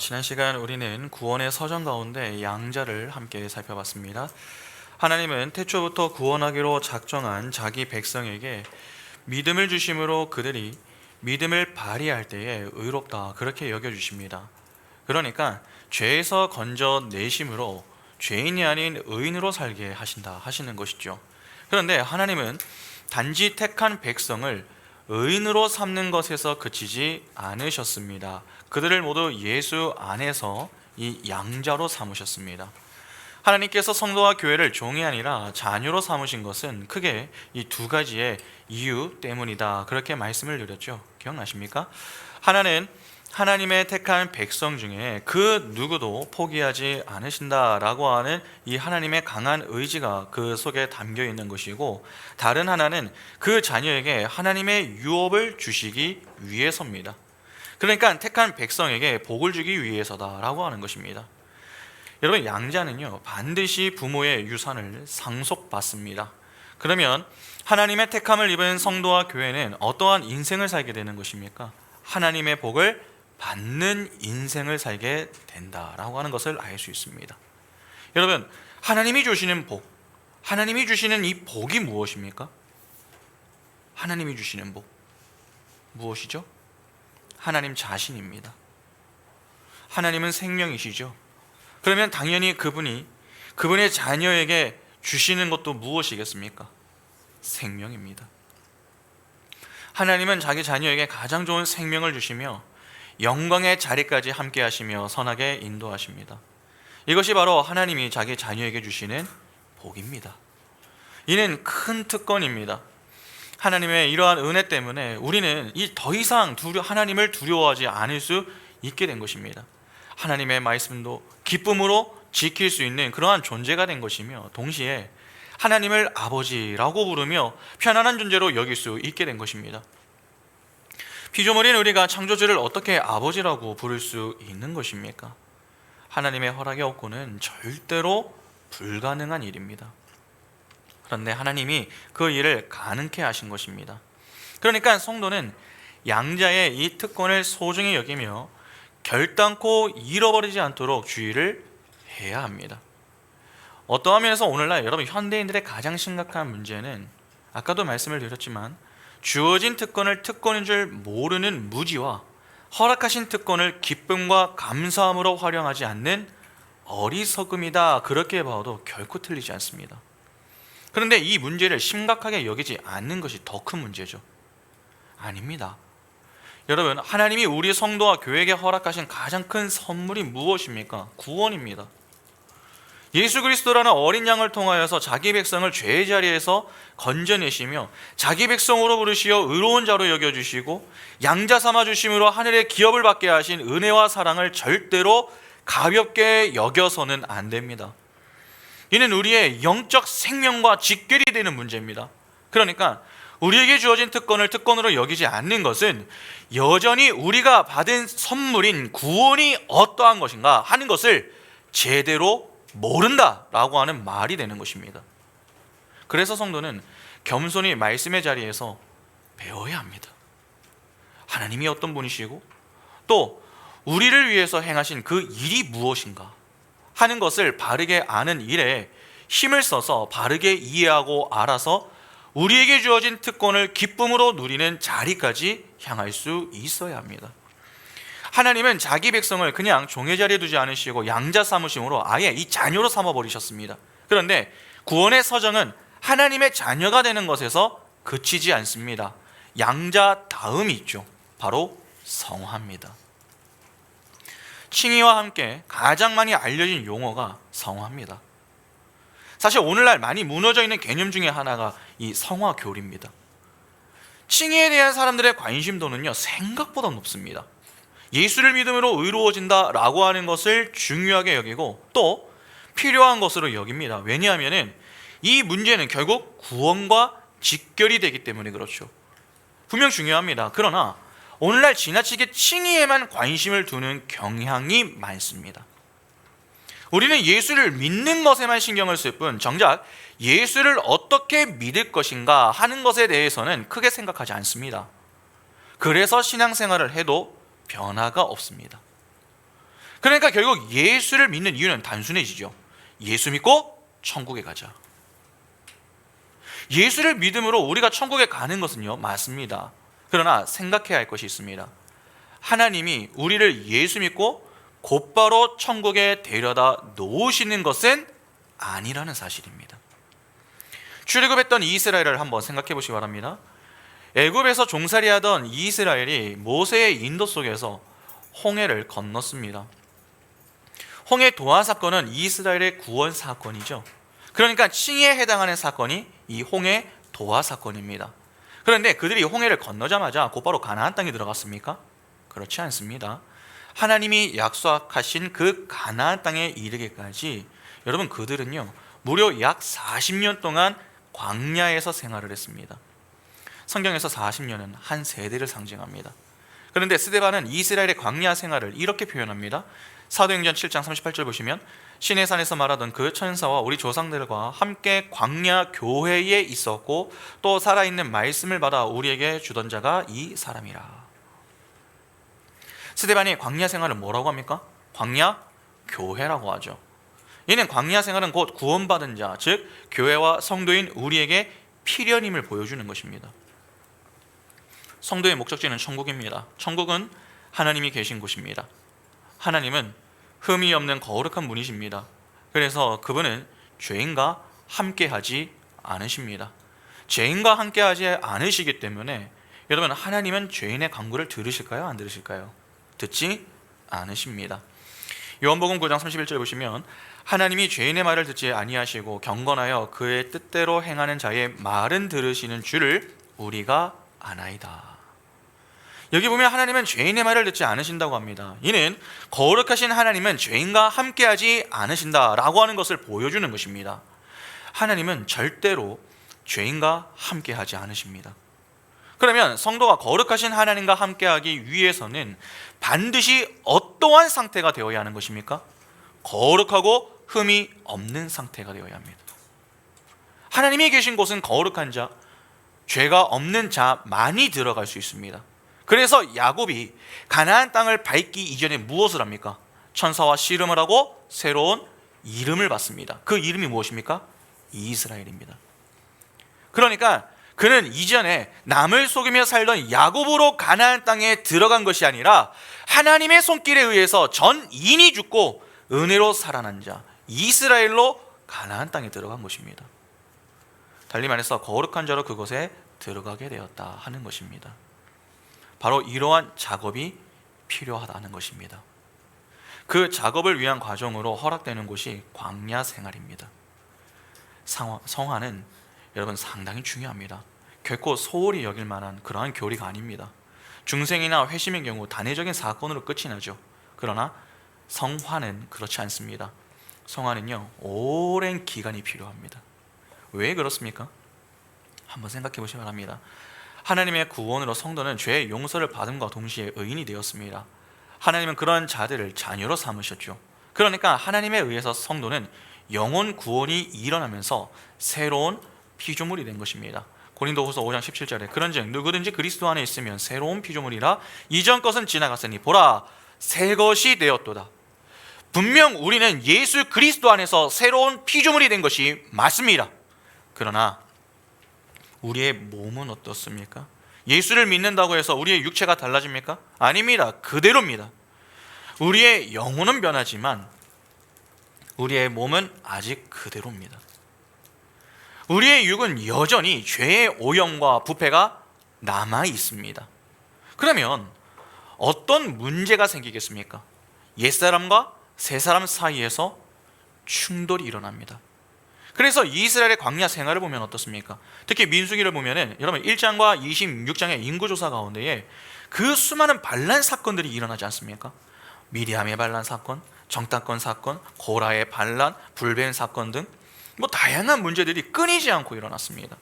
지난 시간 우리는 구원의 서정 가운데 양자를 함께 살펴봤습니다. 하나님은 태초부터 구원하기로 작정한 자기 백성에게 믿음을 주심으로 그들이 믿음을 발휘할 때에 의롭다 그렇게 여겨주십니다. 그러니까 죄에서 건져내심으로 죄인이 아닌 의인으로 살게 하신다 하시는 것이죠. 그런데 하나님은 단지 택한 백성을 의인으로 삼는 것에서 그치지 않으셨습니다. 그들을 모두 예수 안에서 이 양자로 삼으셨습니다. 하나님께서 성도와 교회를 종이 아니라 자녀로 삼으신 것은 크게 이 두 가지의 이유 때문이다 그렇게 말씀을 드렸죠. 기억나십니까? 하나는 하나님의 택한 백성 중에 그 누구도 포기하지 않으신다라고 하는 이 하나님의 강한 의지가 그 속에 담겨 있는 것이고, 다른 하나는 그 자녀에게 하나님의 유업을 주시기 위해서입니다. 그러니까 택한 백성에게 복을 주기 위해서다라고 하는 것입니다. 여러분, 양자는요 반드시 부모의 유산을 상속받습니다. 그러면 하나님의 택함을 입은 성도와 교회는 어떠한 인생을 살게 되는 것입니까? 하나님의 복을 받는 인생을 살게 된다라고 하는 것을 알 수 있습니다. 여러분, 하나님이 주시는 복, 하나님이 주시는 이 복이 무엇입니까? 하나님이 주시는 복 무엇이죠? 하나님 자신입니다. 하나님은 생명이시죠. 그러면 당연히 그분의 자녀에게 주시는 것도 무엇이겠습니까? 생명입니다. 하나님은 자기 자녀에게 가장 좋은 생명을 주시며 영광의 자리까지 함께 하시며 선하게 인도하십니다. 이것이 바로 하나님이 자기 자녀에게 주시는 복입니다. 이는 큰 특권입니다. 하나님의 이러한 은혜 때문에 우리는 더 이상 하나님을 두려워하지 않을 수 있게 된 것입니다. 하나님의 말씀도 기쁨으로 지킬 수 있는 그러한 존재가 된 것이며, 동시에 하나님을 아버지라고 부르며 편안한 존재로 여길 수 있게 된 것입니다. 피조물인 우리가 창조주를 어떻게 아버지라고 부를 수 있는 것입니까? 하나님의 허락이 없고는 절대로 불가능한 일입니다. 그런데 하나님이 그 일을 가능케 하신 것입니다. 그러니까 성도는 양자의 이 특권을 소중히 여기며 결단코 잃어버리지 않도록 주의를 해야 합니다. 어떠한 면에서 오늘날 여러분 현대인들의 가장 심각한 문제는, 아까도 말씀을 드렸지만, 주어진 특권을 특권인 줄 모르는 무지와 허락하신 특권을 기쁨과 감사함으로 활용하지 않는 어리석음이다 그렇게 봐도 결코 틀리지 않습니다. 그런데 이 문제를 심각하게 여기지 않는 것이 더 큰 문제죠. 아닙니다. 여러분, 하나님이 우리 성도와 교회에게 허락하신 가장 큰 선물이 무엇입니까? 구원입니다. 예수 그리스도라는 어린 양을 통하여서 자기 백성을 죄의 자리에서 건져내시며 자기 백성으로 부르시어 의로운 자로 여겨주시고 양자 삼아주심으로 하늘의 기업을 받게 하신 은혜와 사랑을 절대로 가볍게 여겨서는 안 됩니다. 이는 우리의 영적 생명과 직결이 되는 문제입니다. 그러니까 우리에게 주어진 특권을 특권으로 여기지 않는 것은 여전히 우리가 받은 선물인 구원이 어떠한 것인가 하는 것을 제대로 모른다라고 하는 말이 되는 것입니다. 그래서 성도는 겸손히 말씀의 자리에서 배워야 합니다. 하나님이 어떤 분이시고 또 우리를 위해서 행하신 그 일이 무엇인가 하는 것을 바르게 아는 일에 힘을 써서 바르게 이해하고 알아서 우리에게 주어진 특권을 기쁨으로 누리는 자리까지 향할 수 있어야 합니다. 하나님은 자기 백성을 그냥 종의 자리에 두지 않으시고 양자 삼으심으로 아예 이 자녀로 삼아버리셨습니다. 그런데 구원의 서정은 하나님의 자녀가 되는 것에서 그치지 않습니다. 양자 다음이 있죠. 바로 성화입니다. 칭의와 함께 가장 많이 알려진 용어가 성화입니다. 사실 오늘날 많이 무너져 있는 개념 중에 하나가 이 성화교리입니다. 칭의에 대한 사람들의 관심도는요 생각보다 높습니다. 예수를 믿음으로 의로워진다라고 하는 것을 중요하게 여기고 또 필요한 것으로 여깁니다. 왜냐하면 이 문제는 결국 구원과 직결이 되기 때문에 그렇죠. 분명 중요합니다. 그러나 오늘날 지나치게 칭의에만 관심을 두는 경향이 많습니다. 우리는 예수를 믿는 것에만 신경을 쓸 뿐 정작 예수를 어떻게 믿을 것인가 하는 것에 대해서는 크게 생각하지 않습니다. 그래서 신앙생활을 해도 변화가 없습니다. 그러니까 결국 예수를 믿는 이유는 단순해지죠. 예수 믿고 천국에 가자. 예수를 믿음으로 우리가 천국에 가는 것은요, 맞습니다. 그러나 생각해야 할 것이 있습니다. 하나님이 우리를 예수 믿고 곧바로 천국에 데려다 놓으시는 것은 아니라는 사실입니다. 출애굽했던 이스라엘을 한번 생각해 보시기 바랍니다. 애굽에서 종살이하던 이스라엘이 모세의 인도 속에서 홍해를 건넜습니다. 홍해 도하 사건은 이스라엘의 구원 사건이죠. 그러니까 칭의에 해당하는 사건이 이 홍해 도하 사건입니다. 그런데 그들이 홍해를 건너자마자 곧바로 가나안 땅에 들어갔습니까? 그렇지 않습니다. 하나님이 약속하신 그 가나안 땅에 이르기까지 여러분, 그들은요 무려 약 40년 동안 광야에서 생활을 했습니다. 성경에서 40년은 한 세대를 상징합니다. 그런데 스데반은 이스라엘의 광야 생활을 이렇게 표현합니다. 사도행전 7장 38절 보시면, 시내산에서 말하던 그 천사와 우리 조상들과 함께 광야 교회에 있었고 또 살아있는 말씀을 받아 우리에게 주던 자가 이 사람이라. 스데반이 광야 생활을 뭐라고 합니까? 광야 교회라고 하죠. 이는 광야 생활은 곧 구원받은 자, 즉 교회와 성도인 우리에게 필연임을 보여주는 것입니다. 성도의 목적지는 천국입니다. 천국은 하나님이 계신 곳입니다. 하나님은 흠이 없는 거룩한 분이십니다. 그래서 그분은 죄인과 함께하지 않으십니다. 죄인과 함께하지 않으시기 때문에 여러분, 하나님은 죄인의 간구를 들으실까요? 안 들으실까요? 듣지 않으십니다. 요한복음 9장 31절 보시면, 하나님이 죄인의 말을 듣지 아니하시고 경건하여 그의 뜻대로 행하는 자의 말은 들으시는 줄을 우리가 아나이다. 여기 보면 하나님은 죄인의 말을 듣지 않으신다고 합니다. 이는 거룩하신 하나님은 죄인과 함께하지 않으신다라고 하는 것을 보여주는 것입니다. 하나님은 절대로 죄인과 함께하지 않으십니다. 그러면 성도가 거룩하신 하나님과 함께하기 위해서는 반드시 어떠한 상태가 되어야 하는 것입니까? 거룩하고 흠이 없는 상태가 되어야 합니다. 하나님이 계신 곳은 거룩한 자, 죄가 없는 자만이 들어갈 수 있습니다. 그래서 야곱이 가나안 땅을 밟기 이전에 무엇을 합니까? 천사와 씨름을 하고 새로운 이름을 받습니다. 그 이름이 무엇입니까? 이스라엘입니다. 그러니까 그는 이전에 남을 속이며 살던 야곱으로 가나안 땅에 들어간 것이 아니라 하나님의 손길에 의해서 전 인이 죽고 은혜로 살아난 자 이스라엘로 가나안 땅에 들어간 것입니다. 달리 말해서 거룩한 자로 그곳에 들어가게 되었다 하는 것입니다. 바로 이러한 작업이 필요하다는 것입니다. 그 작업을 위한 과정으로 허락되는 곳이 광야 생활입니다. 성화는 여러분 상당히 중요합니다. 결코 소홀히 여길 만한 그러한 교리가 아닙니다. 중생이나 회심의 경우 단회적인 사건으로 끝이 나죠. 그러나 성화는 그렇지 않습니다. 성화는요 오랜 기간이 필요합니다. 왜 그렇습니까? 한번 생각해 보시기 바랍니다. 하나님의 구원으로 성도는 죄의 용서를 받음과 동시에 의인이 되었습니다. 하나님은 그런 자들을 자녀로 삼으셨죠. 그러니까 하나님에 의해서 성도는 영혼 구원이 일어나면서 새로운 피조물이 된 것입니다. 고린도후서 5장 17절에 그런즉 누구든지 그리스도 안에 있으면 새로운 피조물이라 이전 것은 지나갔으니 보라 새 것이 되었도다. 분명 우리는 예수 그리스도 안에서 새로운 피조물이 된 것이 맞습니다. 그러나 우리의 몸은 어떻습니까? 예수를 믿는다고 해서 우리의 육체가 달라집니까? 아닙니다. 그대로입니다. 우리의 영혼은 변하지만 우리의 몸은 아직 그대로입니다. 우리의 육은 여전히 죄의 오염과 부패가 남아 있습니다. 그러면 어떤 문제가 생기겠습니까? 옛사람과 새사람 사이에서 충돌이 일어납니다. 그래서 이스라엘의 광야 생활을 보면 어떻습니까? 특히 민수기를 보면은 여러분 1장과 26장의 인구조사 가운데에 그 수많은 반란 사건들이 일어나지 않습니까? 미리암의 반란 사건, 정탐권 사건, 고라의 반란, 불뱀 사건 등 다양한 문제들이 끊이지 않고 일어났습니다.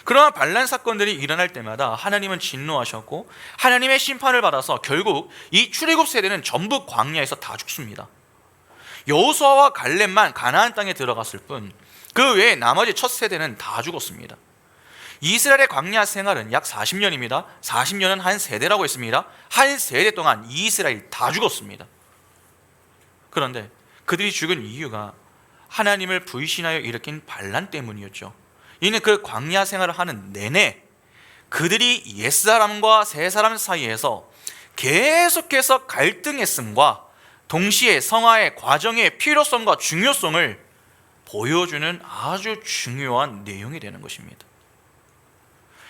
그러한 반란 사건들이 일어날 때마다 하나님은 진노하셨고 하나님의 심판을 받아서 결국 이 출애굽 세대는 전부 광야에서 다 죽습니다. 여호수아와 갈렙만 가나안 땅에 들어갔을 뿐 그 외에 나머지 첫 세대는 다 죽었습니다. 이스라엘의 광야 생활은 약 40년입니다. 40년은 한 세대라고 했습니다. 한 세대 동안 이스라엘이 다 죽었습니다. 그런데 그들이 죽은 이유가 하나님을 불신하여 일으킨 반란 때문이었죠. 이는 그 광야 생활을 하는 내내 그들이 옛사람과 새사람 사이에서 계속해서 갈등했음과 동시에 성화의 과정의 필요성과 중요성을 보여주는 아주 중요한 내용이 되는 것입니다.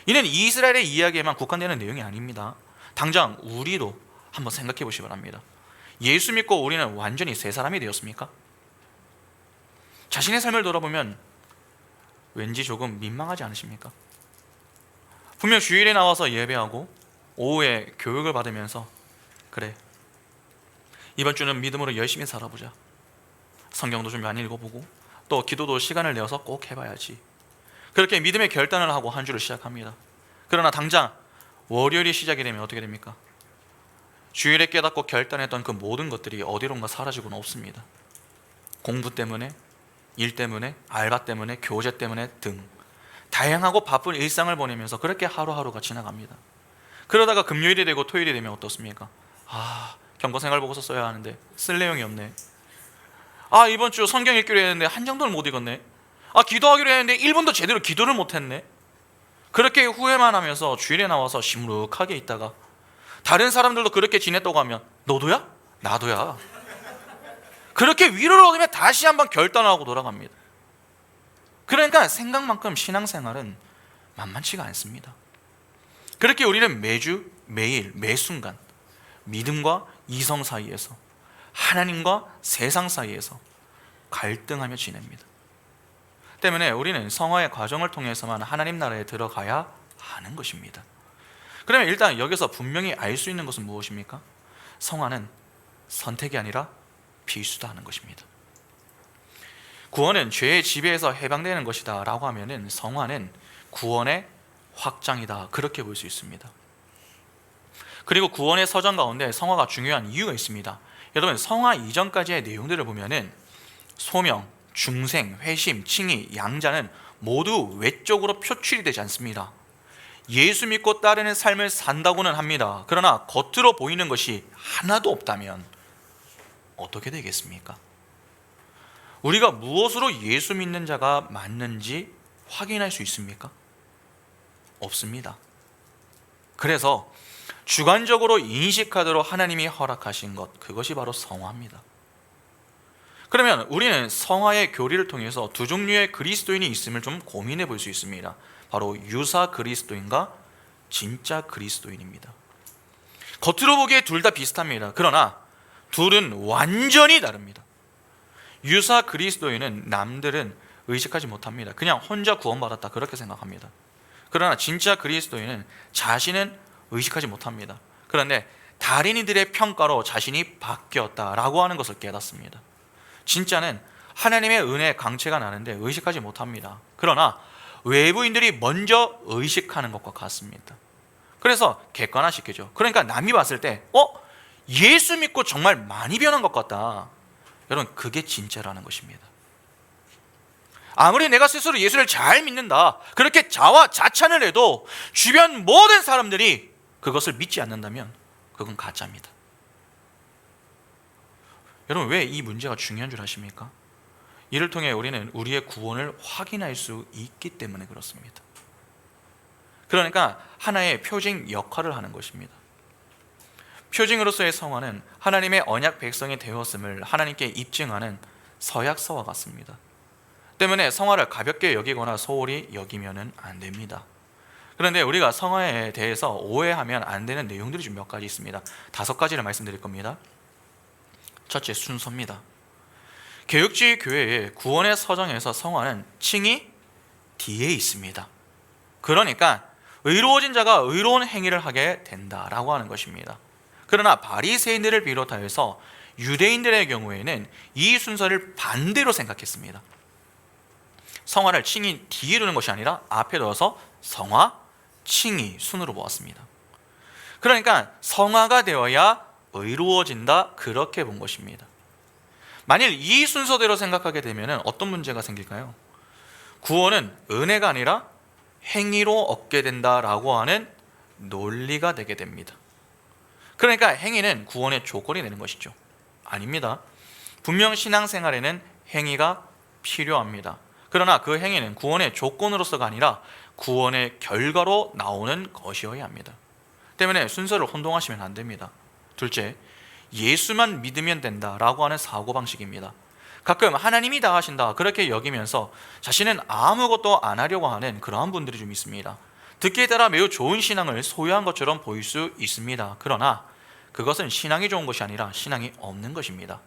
이는 이스라엘의 이야기에만 국한되는 내용이 아닙니다. 당장 우리도 한번 생각해 보시기 바랍니다. 예수 믿고 우리는 완전히 새 사람이 되었습니까? 자신의 삶을 돌아보면 왠지 조금 민망하지 않으십니까? 분명 주일에 나와서 예배하고 오후에 교육을 받으면서 그래, 이번 주는 믿음으로 열심히 살아보자, 성경도 좀 많이 읽어보고 또 기도도 시간을 내어서 꼭 해봐야지, 그렇게 믿음의 결단을 하고 한 주를 시작합니다. 그러나 당장 월요일이 시작이 되면 어떻게 됩니까? 주일에 깨닫고 결단했던 그 모든 것들이 어디론가 사라지고는 없습니다. 공부 때문에, 일 때문에, 알바 때문에, 교제 때문에 등 다양하고 바쁜 일상을 보내면서 그렇게 하루하루가 지나갑니다. 그러다가 금요일이 되고 토요일이 되면 어떻습니까? 경고생활 보고서 써야 하는데 쓸 내용이 없네. 이번 주 성경 읽기로 했는데 한 장도를 못 읽었네. 기도하기로 했는데 1분도 제대로 기도를 못했네. 그렇게 후회만 하면서 주일에 나와서 시무룩하게 있다가 다른 사람들도 그렇게 지냈다고 하면 너도야? 나도야. 그렇게 위로를 얻으면 다시 한번 결단을 하고 돌아갑니다. 그러니까 생각만큼 신앙생활은 만만치가 않습니다. 그렇게 우리는 매주, 매일, 매 순간 믿음과 이성 사이에서, 하나님과 세상 사이에서 갈등하며 지냅니다. 때문에 우리는 성화의 과정을 통해서만 하나님 나라에 들어가야 하는 것입니다. 그러면 일단 여기서 분명히 알 수 있는 것은 무엇입니까? 성화는 선택이 아니라 필수다 하는 것입니다. 구원은 죄의 지배에서 해방되는 것이다 라고 하면은 성화는 구원의 확장이다, 그렇게 볼 수 있습니다. 그리고 구원의 서정 가운데 성화가 중요한 이유가 있습니다. 여러분, 성화 이전까지의 내용들을 보면은 소명, 중생, 회심, 칭의, 양자는 모두 외적으로 표출이 되지 않습니다. 예수 믿고 따르는 삶을 산다고는 합니다. 그러나 겉으로 보이는 것이 하나도 없다면 어떻게 되겠습니까? 우리가 무엇으로 예수 믿는 자가 맞는지 확인할 수 있습니까? 없습니다. 그래서 주관적으로 인식하도록 하나님이 허락하신 것, 그것이 바로 성화입니다. 그러면 우리는 성화의 교리를 통해서 두 종류의 그리스도인이 있음을 좀 고민해 볼 수 있습니다. 바로 유사 그리스도인과 진짜 그리스도인입니다. 겉으로 보기에 둘 다 비슷합니다. 그러나 둘은 완전히 다릅니다. 유사 그리스도인은 남들은 의식하지 못합니다. 그냥 혼자 구원받았다, 그렇게 생각합니다. 그러나 진짜 그리스도인은 자신은 의식하지 못합니다. 그런데 다린이들의 평가로 자신이 바뀌었다라고 하는 것을 깨닫습니다. 진짜는 하나님의 은혜의 강체가 나는데 의식하지 못합니다. 그러나 외부인들이 먼저 의식하는 것과 같습니다. 그래서 객관화시키죠. 그러니까 남이 봤을 때 예수 믿고 정말 많이 변한 것 같다. 여러분, 그게 진짜라는 것입니다. 아무리 내가 스스로 예수를 잘 믿는다, 그렇게 자화자찬을 해도 주변 모든 사람들이 그것을 믿지 않는다면 그건 가짜입니다. 여러분, 왜 이 문제가 중요한 줄 아십니까? 이를 통해 우리는 우리의 구원을 확인할 수 있기 때문에 그렇습니다. 그러니까 하나의 표징 역할을 하는 것입니다. 표징으로서의 성화는 하나님의 언약 백성이 되었음을 하나님께 입증하는 서약서와 같습니다. 때문에 성화를 가볍게 여기거나 소홀히 여기면 안 됩니다. 그런데 우리가 성화에 대해서 오해하면 안 되는 내용들이 좀 몇 가지 있습니다. 5가지를 말씀드릴 겁니다. 첫째, 순서입니다. 개혁주의 교회의 구원의 서정에서 성화는 칭이 뒤에 있습니다. 그러니까 의로워진 자가 의로운 행위를 하게 된다라고 하는 것입니다. 그러나 바리새인들을 비롯하여서 유대인들의 경우에는 이 순서를 반대로 생각했습니다. 성화를 칭이 뒤에 두는 것이 아니라 앞에 넣어서 성화, 칭이 순으로 보았습니다. 그러니까 성화가 되어야 의로워진다, 그렇게 본 것입니다. 만일 이 순서대로 생각하게 되면 어떤 문제가 생길까요? 구원은 은혜가 아니라 행위로 얻게 된다라고 하는 논리가 되게 됩니다. 그러니까 행위는 구원의 조건이 되는 것이죠. 아닙니다. 분명 신앙생활에는 행위가 필요합니다. 그러나 그 행위는 구원의 조건으로서가 아니라 구원의 결과로 나오는 것이어야 합니다. 때문에 순서를 혼동하시면 안 됩니다. 둘째, 예수만 믿으면 된다라고 하는 사고방식입니다. 가끔 하나님이 다 하신다 그렇게 여기면서 자신은 아무것도 안 하려고 하는 그러한 분들이 좀 있습니다. 듣기에 따라 매우 좋은 신앙을 소유한 것처럼 보일 수 있습니다. 그러나 그것은 신앙이 좋은 것이 아니라 신앙이 없는 것입니다.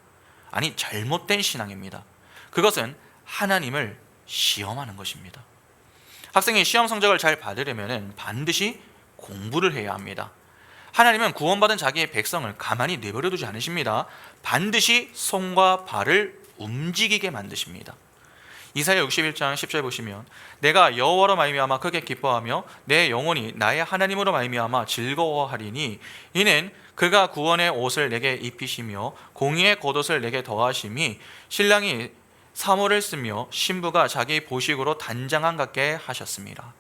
아니, 잘못된 신앙입니다. 그것은 하나님을 시험하는 것입니다. 학생이 시험 성적을 잘 받으려면 반드시 공부를 해야 합니다. 하나님은 구원받은 자기의 백성을 가만히 내버려 두지 않으십니다. 반드시 손과 발을 움직이게 만드십니다. 이사야 61장 10절 보시면 내가 여호와로 말미암아 크게 기뻐하며 내 영혼이 나의 하나님으로 말미암아 즐거워하리니 이는 그가 구원의 옷을 내게 입히시며 공의의 겉옷을 내게 더하심이 신랑이 사모를 쓰며 신부가 자기 보식으로 단장한 같게 하셨습니다.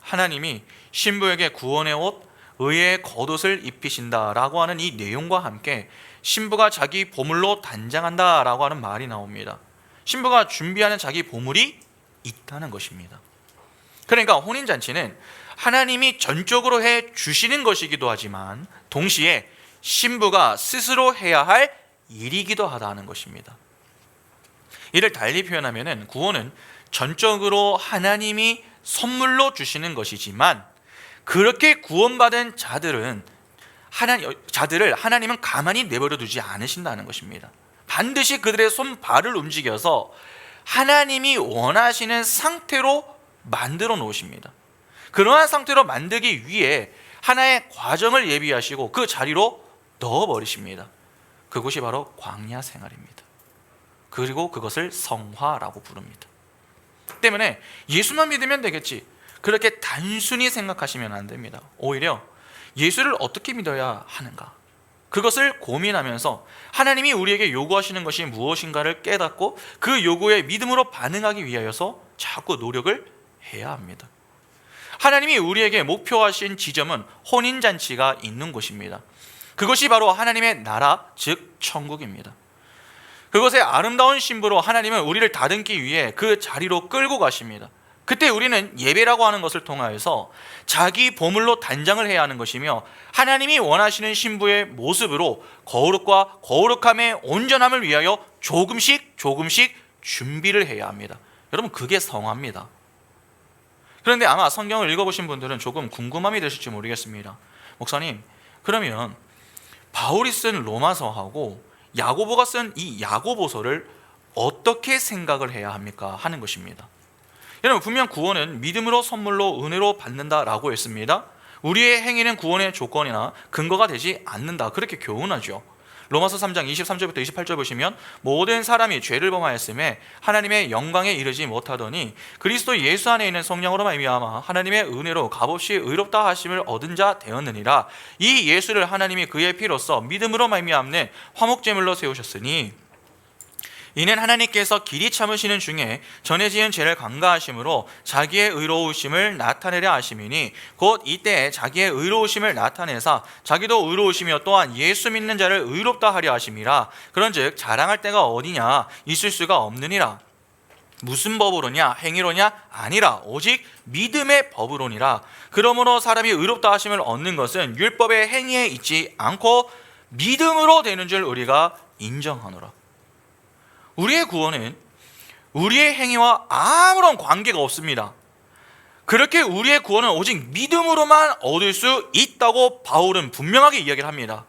하나님이 신부에게 구원의 옷, 의의 겉옷을 입히신다라고 하는 이 내용과 함께 신부가 자기 보물로 단장한다라고 하는 말이 나옵니다. 신부가 준비하는 자기 보물이 있다는 것입니다. 그러니까 혼인잔치는 하나님이 전적으로 해 주시는 것이기도 하지만 동시에 신부가 스스로 해야 할 일이기도 하다는 것입니다. 이를 달리 표현하면 구원은 전적으로 하나님이 선물로 주시는 것이지만 그렇게 구원받은 자들을 하나님은 가만히 내버려 두지 않으신다는 것입니다. 반드시 그들의 손발을 움직여서 하나님이 원하시는 상태로 만들어 놓으십니다. 그러한 상태로 만들기 위해 하나의 과정을 예비하시고 그 자리로 넣어버리십니다. 그것이 바로 광야 생활입니다. 그리고 그것을 성화라고 부릅니다. 때문에 예수만 믿으면 되겠지, 그렇게 단순히 생각하시면 안 됩니다. 오히려 예수를 어떻게 믿어야 하는가, 그것을 고민하면서 하나님이 우리에게 요구하시는 것이 무엇인가를 깨닫고 그 요구에 믿음으로 반응하기 위하여서 자꾸 노력을 해야 합니다. 하나님이 우리에게 목표하신 지점은 혼인잔치가 있는 곳입니다. 그것이 바로 하나님의 나라, 즉 천국입니다. 그것의 아름다운 신부로 하나님은 우리를 다듬기 위해 그 자리로 끌고 가십니다. 그때 우리는 예배라고 하는 것을 통하여서 자기 보물로 단장을 해야 하는 것이며 하나님이 원하시는 신부의 모습으로 거룩과 거룩함의 온전함을 위하여 조금씩 준비를 해야 합니다. 여러분, 그게 성화입니다. 그런데 아마 성경을 읽어보신 분들은 조금 궁금함이 되실지 모르겠습니다. 목사님, 그러면 바울이 쓴 로마서하고 야고보가 쓴 이 야고보서를 어떻게 생각을 해야 합니까? 하는 것입니다. 여러분, 분명 구원은 믿음으로 선물로 은혜로 받는다라고 했습니다. 우리의 행위는 구원의 조건이나 근거가 되지 않는다, 그렇게 교훈하죠. 로마서 3장 23절부터 28절 보시면 모든 사람이 죄를 범하였음에 하나님의 영광에 이르지 못하더니 그리스도 예수 안에 있는 성령으로 말미암아 하나님의 은혜로 값없이 의롭다 하심을 얻은 자 되었느니라. 이 예수를 하나님이 그의 피로써 믿음으로 말미암는 화목제물로 세우셨으니 이는 하나님께서 길이 참으시는 중에 전에 지은 죄를 간과하심으로 자기의 의로우심을 나타내려 하심이니 곧 이때에 자기의 의로우심을 나타내사 자기도 의로우시며 또한 예수 믿는 자를 의롭다 하려 하심이라. 그런즉 자랑할 때가 어디냐, 있을 수가 없느니라. 무슨 법으로냐, 행위로냐? 아니라 오직 믿음의 법으로니라. 그러므로 사람이 의롭다 하심을 얻는 것은 율법의 행위에 있지 않고 믿음으로 되는 줄 우리가 인정하노라. 우리의 구원은 우리의 행위와 아무런 관계가 없습니다. 그렇게 우리의 구원은 오직 믿음으로만 얻을 수 있다고 바울은 분명하게 이야기를 합니다.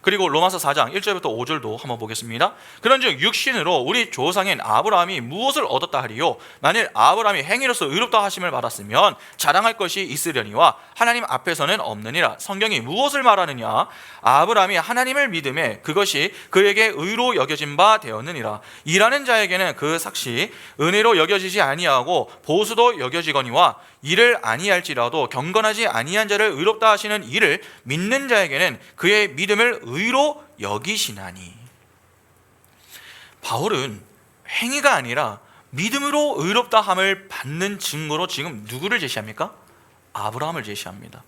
그리고 로마서 4장 1절부터 5절도 한번 보겠습니다. 그런즉 육신으로 우리 조상인 아브라함이 무엇을 얻었다 하리요? 만일 아브라함이 행위로서 의롭다 하심을 받았으면 자랑할 것이 있으려니와 하나님 앞에서는 없느니라. 성경이 무엇을 말하느냐? 아브라함이 하나님을 믿음에 그것이 그에게 의로 여겨진 바 되었느니라. 일하는 자에게는 그 삭시 은혜로 여겨지지 아니하고 보수도 여겨지거니와 이를 아니할지라도 경건하지 아니한 자를 의롭다 하시는 이를 믿는 자에게는 그의 믿음을 의로 여기시나니. 바울은 행위가 아니라 믿음으로 의롭다 함을 받는 증거로 지금 누구를 제시합니까? 아브라함을 제시합니다.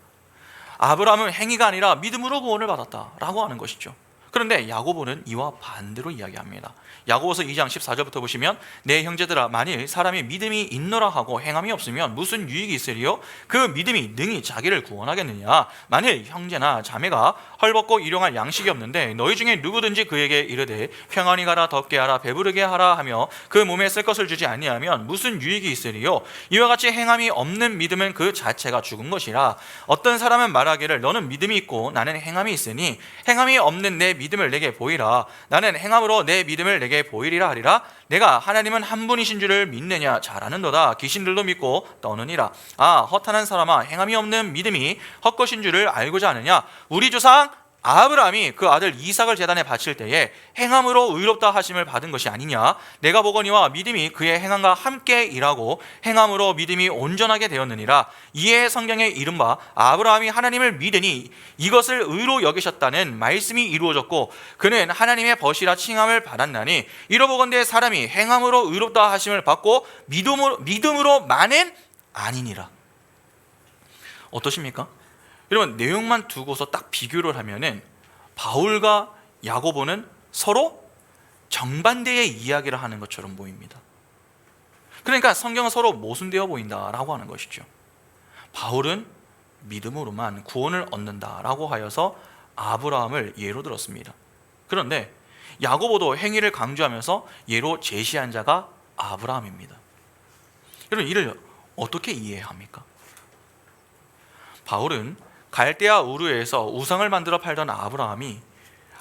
아브라함은 행위가 아니라 믿음으로 구원을 받았다라고 하는 것이죠. 그런데 야고보는 이와 반대로 이야기합니다. 야고보서 2장 14절부터 보시면 내 형제들아 만일 사람이 믿음이 있노라 하고 행함이 없으면 무슨 유익이 있으리요? 그 믿음이 능히 자기를 구원하겠느냐? 만일 형제나 자매가 헐벗고 일용할 양식이 없는데 너희 중에 누구든지 그에게 이르되 평안히 가라 덥게 하라 배부르게 하라 하며 그 몸에 쓸 것을 주지 아니하면 무슨 유익이 있으리요? 이와 같이 행함이 없는 믿음은 그 자체가 죽은 것이라. 어떤 사람은 말하기를 너는 믿음이 있고 나는 행함이 있으니 행함이 없는 내 믿음을 내게 보이라. 나는 행함으로 내 믿음을 내게 보이리라 하리라. 내가 하나님은 한 분이신 줄을 믿느냐? 잘 아는도다. 귀신들도 믿고 떠느니라. 허탄한 사람아, 행함이 없는 믿음이 헛것인 줄을 알고자 하느냐? 우리 조상 아브라함이 그 아들 이삭을 제단에 바칠 때에 행함으로 의롭다 하심을 받은 것이 아니냐? 내가 보거니와 믿음이 그의 행함과 함께 일하고 행함으로 믿음이 온전하게 되었느니라. 이에 성경에 이른바 아브라함이 하나님을 믿으니 이것을 의로 여기셨다는 말씀이 이루어졌고 그는 하나님의 벗이라 칭함을 받았나니 이러보건대 사람이 행함으로 의롭다 하심을 받고 믿음으로만은 아니니라. 어떠십니까? 여러분, 내용만 두고서 딱 비교를 하면은 바울과 야고보는 서로 정반대의 이야기를 하는 것처럼 보입니다. 그러니까 성경은 서로 모순되어 보인다라고 하는 것이죠. 바울은 믿음으로만 구원을 얻는다라고 하여서 아브라함을 예로 들었습니다. 그런데 야고보도 행위를 강조하면서 예로 제시한 자가 아브라함입니다. 여러분, 이를 어떻게 이해해야 합니까? 바울은 갈대아 우르에서 우상을 만들어 팔던 아브라함이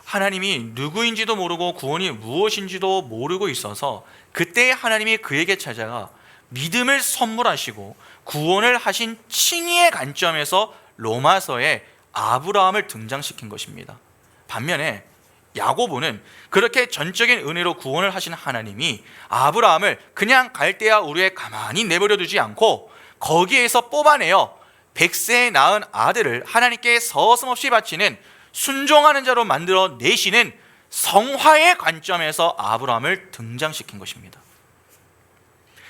하나님이 누구인지도 모르고 구원이 무엇인지도 모르고 있어서 그때 하나님이 그에게 찾아가 믿음을 선물하시고 구원을 하신 칭의의 관점에서 로마서에 아브라함을 등장시킨 것입니다. 반면에 야고보는 그렇게 전적인 은혜로 구원을 하신 하나님이 아브라함을 그냥 갈대아 우르에 가만히 내버려 두지 않고 거기에서 뽑아내어 100세에 낳은 아들을 하나님께 서슴없이 바치는 순종하는 자로 만들어 내시는 성화의 관점에서 아브라함을 등장시킨 것입니다.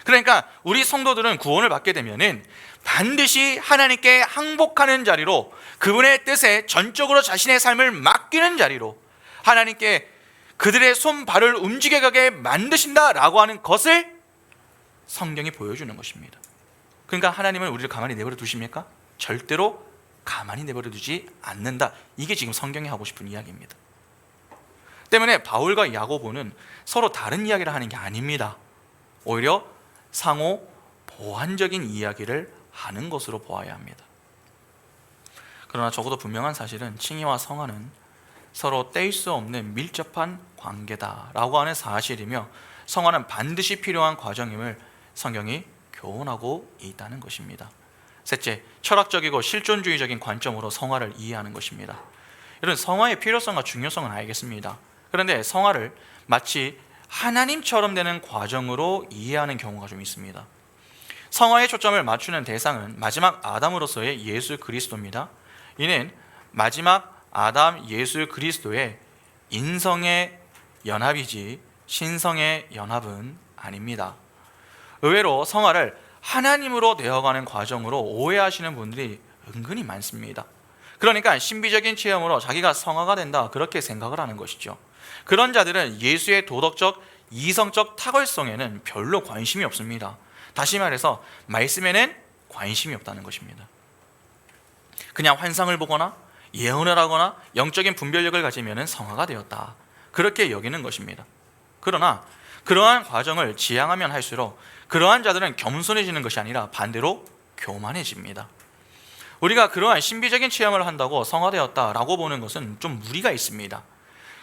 그러니까 우리 성도들은 구원을 받게 되면은 반드시 하나님께 항복하는 자리로, 그분의 뜻에 전적으로 자신의 삶을 맡기는 자리로 하나님께 그들의 손발을 움직여가게 만드신다라고 하는 것을 성경이 보여주는 것입니다. 그러니까 하나님은 우리를 가만히 내버려 두십니까? 절대로 가만히 내버려 두지 않는다. 이게 지금 성경이 하고 싶은 이야기입니다. 때문에 바울과 야고보는 서로 다른 이야기를 하는 게 아닙니다. 오히려 상호 보완적인 이야기를 하는 것으로 보아야 합니다. 그러나 적어도 분명한 사실은 칭의와 성화는 서로 뗄 수 없는 밀접한 관계다라고 하는 사실이며 성화는 반드시 필요한 과정임을 성경이 교훈하고 있다는 것입니다. 셋째, 철학적이고 실존주의적인 관점으로 성화를 이해하는 것입니다. 이런 성화의 필요성과 중요성은 알겠습니다. 그런데 성화를 마치 하나님처럼 되는 과정으로 이해하는 경우가 좀 있습니다. 성화의 초점을 맞추는 대상은 마지막 아담으로서의 예수 그리스도입니다. 이는 마지막 아담 예수 그리스도의 인성의 연합이지 신성의 연합은 아닙니다. 의외로 성화를 하나님으로 되어가는 과정으로 오해하시는 분들이 은근히 많습니다. 그러니까 신비적인 체험으로 자기가 성화가 된다, 그렇게 생각을 하는 것이죠. 그런 자들은 예수의 도덕적, 이성적 탁월성에는 별로 관심이 없습니다. 다시 말해서 말씀에는 관심이 없다는 것입니다. 그냥 환상을 보거나 예언을 하거나 영적인 분별력을 가지면 성화가 되었다, 그렇게 여기는 것입니다. 그러나 그러한 과정을 지향하면 할수록 그러한 자들은 겸손해지는 것이 아니라 반대로 교만해집니다. 우리가 그러한 신비적인 체험을 한다고 성화되었다라고 보는 것은 좀 무리가 있습니다.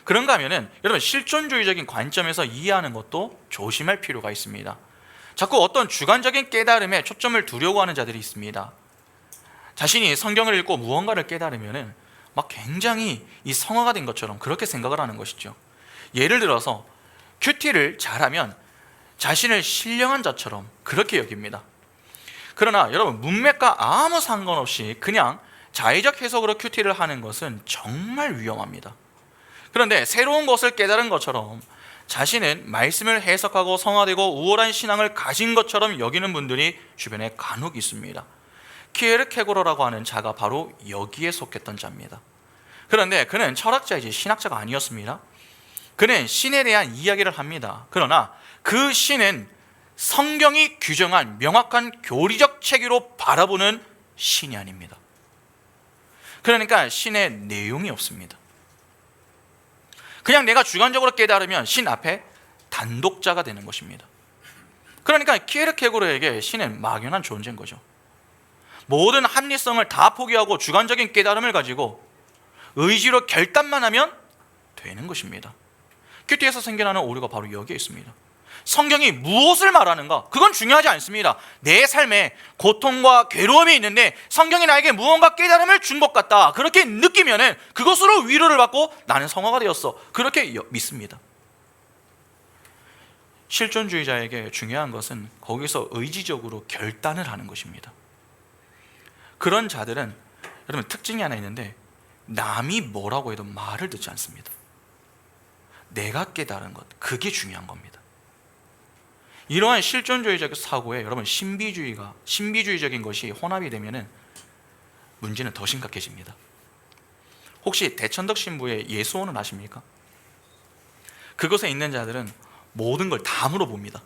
그런가 하면은 여러분, 실존주의적인 관점에서 이해하는 것도 조심할 필요가 있습니다. 자꾸 어떤 주관적인 깨달음에 초점을 두려고 하는 자들이 있습니다. 자신이 성경을 읽고 무언가를 깨달으면은 막 굉장히 이 성화가 된 것처럼 그렇게 생각을 하는 것이죠. 예를 들어서 큐티를 잘하면 자신을 신령한 자처럼 그렇게 여깁니다. 그러나 여러분, 문맥과 아무 상관없이 그냥 자의적 해석으로 큐티를 하는 것은 정말 위험합니다. 그런데 새로운 것을 깨달은 것처럼 자신은 말씀을 해석하고 성화되고 우월한 신앙을 가진 것처럼 여기는 분들이 주변에 간혹 있습니다. 키에르케고르라고 하는 자가 바로 여기에 속했던 자입니다. 그런데 그는 철학자이지 신학자가 아니었습니다. 그는 신에 대한 이야기를 합니다. 그러나 그 신은 성경이 규정한 명확한 교리적 체계로 바라보는 신이 아닙니다. 그러니까 신의 내용이 없습니다. 그냥 내가 주관적으로 깨달으면 신 앞에 단독자가 되는 것입니다. 그러니까 키에르케고르에게 신은 막연한 존재인 거죠. 모든 합리성을 다 포기하고 주관적인 깨달음을 가지고 의지로 결단만 하면 되는 것입니다. 큐티에서 생겨나는 오류가 바로 여기에 있습니다. 성경이 무엇을 말하는가? 그건 중요하지 않습니다. 내 삶에 고통과 괴로움이 있는데 성경이 나에게 무언가 깨달음을 준 것 같다, 그렇게 느끼면은 그것으로 위로를 받고 나는 성화가 되었어, 그렇게 믿습니다. 실존주의자에게 중요한 것은 거기서 의지적으로 결단을 하는 것입니다. 그런 자들은 여러분 특징이 하나 있는데, 남이 뭐라고 해도 말을 듣지 않습니다. 내가 깨달은 것, 그게 중요한 겁니다. 이러한 실존주의적 사고에 여러분 신비주의적인 것이 혼합이 되면은 문제는 더 심각해집니다. 혹시 대천덕 신부의 예수원을 아십니까? 그곳에 있는 자들은 모든 걸 다 물어봅니다.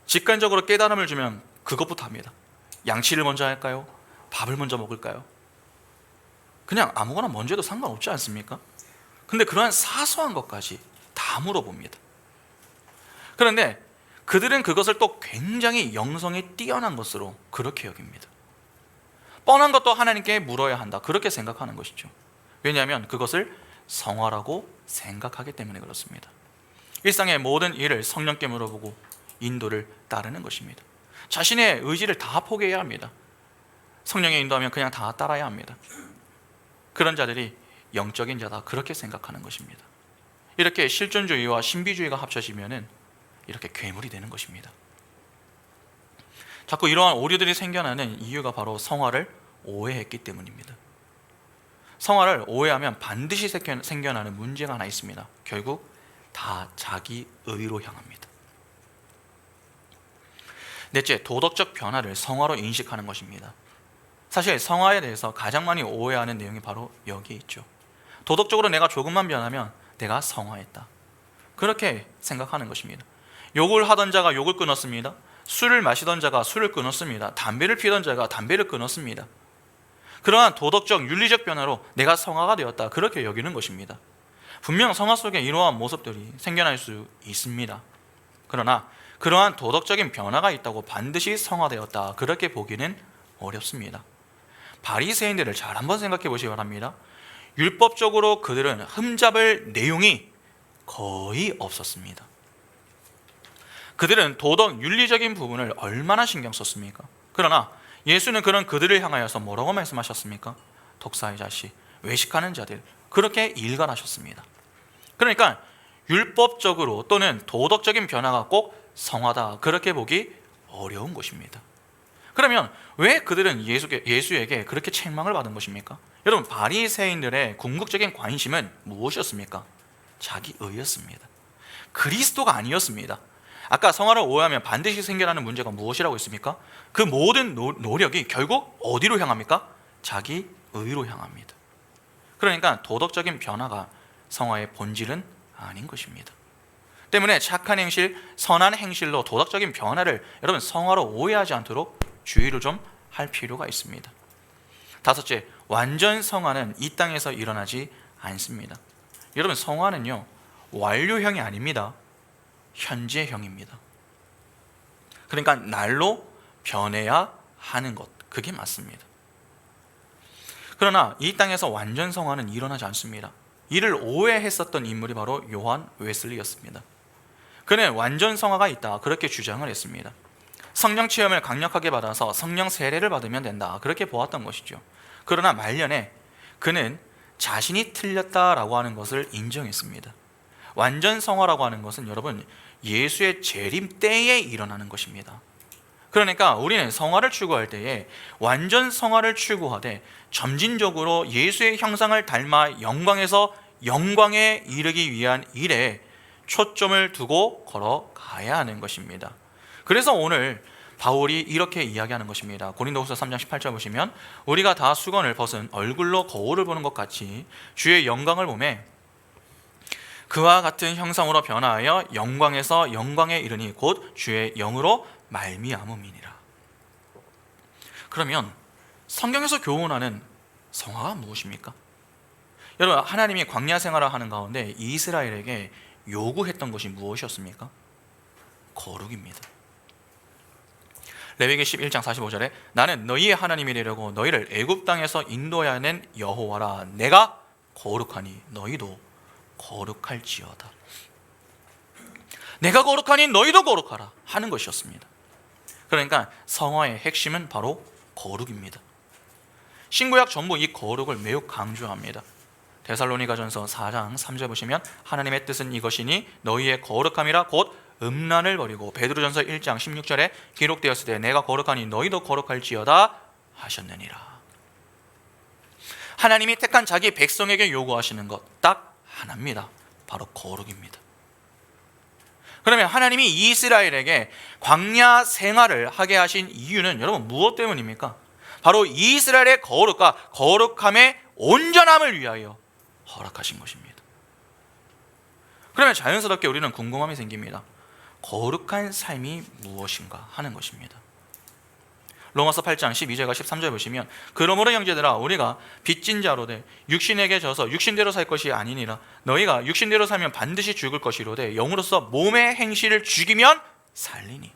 직관적으로 깨달음을 주면 그것부터 합니다. 양치를 먼저 할까요? 밥을 먼저 먹을까요? 그냥 아무거나 먼저 해도 상관없지 않습니까? 근데 그러한 사소한 것까지 다 물어봅니다. 그런데 그들은 그것을 또 굉장히 영성이 뛰어난 것으로 그렇게 여깁니다. 뻔한 것도 하나님께 물어야 한다, 그렇게 생각하는 것이죠. 왜냐하면 그것을 성화라고 생각하기 때문에 그렇습니다. 일상의 모든 일을 성령께 물어보고 인도를 따르는 것입니다. 자신의 의지를 다 포기해야 합니다. 성령의 인도하면 그냥 다 따라야 합니다. 그런 자들이 영적인 자다, 그렇게 생각하는 것입니다. 이렇게 실존주의와 신비주의가 합쳐지면은 이렇게 괴물이 되는 것입니다. 자꾸 이러한 오류들이 생겨나는 이유가 바로 성화를 오해했기 때문입니다. 성화를 오해하면 반드시 생겨나는 문제가 하나 있습니다. 결국 다 자기 의로 향합니다. 넷째, 도덕적 변화를 성화로 인식하는 것입니다. 사실 성화에 대해서 가장 많이 오해하는 내용이 바로 여기에 있죠. 도덕적으로 내가 조금만 변하면 내가 성화했다, 그렇게 생각하는 것입니다. 욕을 하던 자가 욕을 끊었습니다. 술을 마시던 자가 술을 끊었습니다. 담배를 피던 자가 담배를 끊었습니다. 그러한 도덕적 윤리적 변화로 내가 성화가 되었다, 그렇게 여기는 것입니다. 분명 성화 속에 이러한 모습들이 생겨날 수 있습니다. 그러나 그러한 도덕적인 변화가 있다고 반드시 성화되었다, 그렇게 보기는 어렵습니다. 바리새인들을 잘 한번 생각해 보시기 바랍니다. 율법적으로 그들은 흠잡을 내용이 거의 없었습니다. 그들은 도덕 윤리적인 부분을 얼마나 신경 썼습니까? 그러나 예수는 그런 그들을 향하여서 뭐라고 말씀하셨습니까? 독사의 자식, 외식하는 자들, 그렇게 일갈하셨습니다. 그러니까 율법적으로 또는 도덕적인 변화가 꼭 성화다, 그렇게 보기 어려운 것입니다. 그러면 왜 그들은 예수에게 그렇게 책망을 받은 것입니까? 여러분, 바리새인들의 궁극적인 관심은 무엇이었습니까? 자기의였습니다. 그리스도가 아니었습니다. 아까 성화를 오해하면 반드시 생겨나는 문제가 무엇이라고 했습니까? 그 모든 노력이 결국 어디로 향합니까? 자기의로 향합니다. 그러니까 도덕적인 변화가 성화의 본질은 아닌 것입니다. 때문에 착한 행실, 선한 행실로 도덕적인 변화를 여러분 성화로 오해하지 않도록 주의를 좀 할 필요가 있습니다. 다섯째, 완전 성화는 이 땅에서 일어나지 않습니다. 여러분, 성화는요 완료형이 아닙니다. 현재형입니다. 그러니까 날로 변해야 하는 것, 그게 맞습니다. 그러나 이 땅에서 완전 성화는 일어나지 않습니다. 이를 오해했었던 인물이 바로 요한 웨슬리였습니다. 그는 완전 성화가 있다, 그렇게 주장을 했습니다. 성령 체험을 강력하게 받아서 성령 세례를 받으면 된다, 그렇게 보았던 것이죠. 그러나 말년에 그는 자신이 틀렸다라고 하는 것을 인정했습니다. 완전 성화라고 하는 것은 여러분 예수의 재림 때에 일어나는 것입니다. 그러니까 우리는 성화를 추구할 때에 완전 성화를 추구하되 점진적으로 예수의 형상을 닮아 영광에서 영광에 이르기 위한 일에 초점을 두고 걸어가야 하는 것입니다. 그래서 오늘 바울이 이렇게 이야기하는 것입니다. 고린도후서 3장 18절 보시면 우리가 다 수건을 벗은 얼굴로 거울을 보는 것 같이 주의 영광을 보매 그와 같은 형상으로 변화하여 영광에서 영광에 이르니 곧 주의 영으로 말미암음이니라. 그러면 성경에서 교훈하는 성화가 무엇입니까? 여러분, 하나님이 광야 생활을 하는 가운데 이스라엘에게 요구했던 것이 무엇이었습니까? 거룩입니다. 레위기 11장 45절에 나는 너희의 하나님이 되려고 너희를 애굽 땅에서 인도하여 낸 여호와라. 내가 거룩하니 너희도 거룩할지어다. 내가 거룩하니 너희도 거룩하라 하는 것이었습니다. 그러니까 성화의 핵심은 바로 거룩입니다. 신구약 전부 이 거룩을 매우 강조합니다. 데살로니가전서 4장 3절 보시면 하나님의 뜻은 이것이니 너희의 거룩함이라 곧 음란을 버리고, 베드로전서 1장 16절에 기록되었을 때 내가 거룩하니 너희도 거룩할지어다 하셨느니라. 하나님이 택한 자기 백성에게 요구하시는 것 딱 하나입니다. 바로 거룩입니다. 그러면 하나님이 이스라엘에게 광야 생활을 하게 하신 이유는 여러분 무엇 때문입니까? 바로 이스라엘의 거룩과 거룩함의 온전함을 위하여 허락하신 것입니다. 그러면 자연스럽게 우리는 궁금함이 생깁니다. 거룩한 삶이 무엇인가 하는 것입니다. 로마서 8장 12절과 13절 보시면 그러므로 형제들아 우리가 빚진 자로 돼 육신에게 져서 육신대로 살 것이 아니니라. 너희가 육신대로 살면 반드시 죽을 것이로되 영으로서 몸의 행실을 죽이면 살리니.